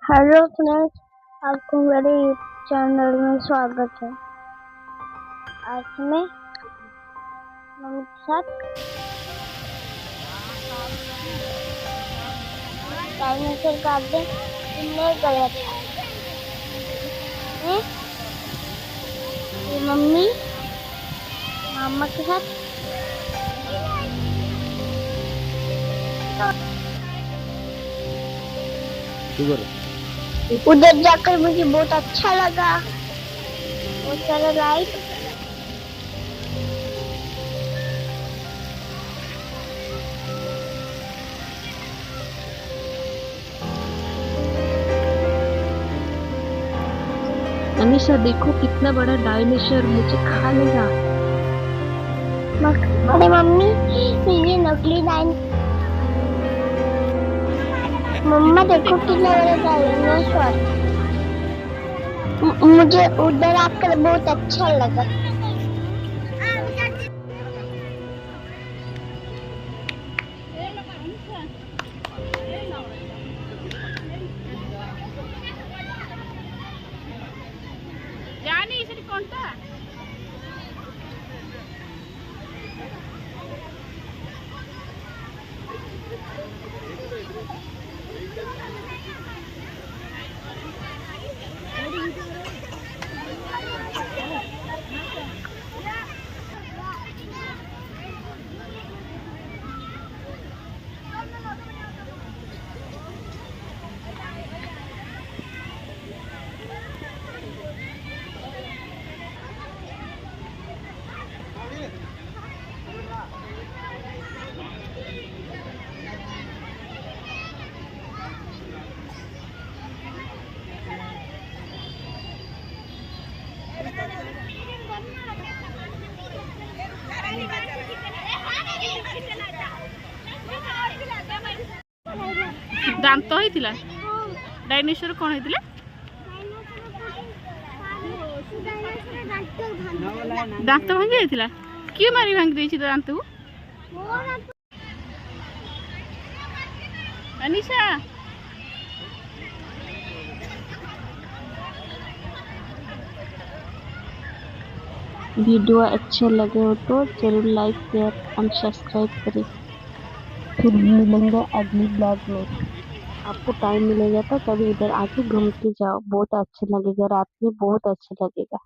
Hello friends, आपको मेरे channel में स्वागत है। आज मैं मम्मी के साथ डायनासोर गार्डन घूमने गया था। ये मम्मी मामा के साथ उधर जाकर मुझे बहुत अच्छा लगा। बहुत सारा लाइट, अनीशा देखो कितना बड़ा डायनासोर मुझे खा लेगा। अरे मम्मी ये नकली मम्मा देखो कितना बड़ा डायनासोर। मुझे उधर आकर बहुत अच्छा लगा। ଦାନ୍ତ ହେଇଥିଲା ଡାଇନୋସର କଣ ହେଇଥିଲା? ଦାନ୍ତ ଭାଙ୍ଗି ଯାଇଥିଲା। କିଏ ମାରି ଭାଙ୍ଗି ଦେଇଛି ତ ଦାନ୍ତକୁ? अनीशा वीडियो अच्छे लगे हो तो जरूर लाइक शेयर एंड सब्सक्राइब करें। फिर मिलेंगे अगली ब्लॉग में। आपको टाइम मिलेगा तो कभी इधर आके घूम के जाओ, बहुत अच्छा लगेगा। रात में बहुत अच्छा लगेगा।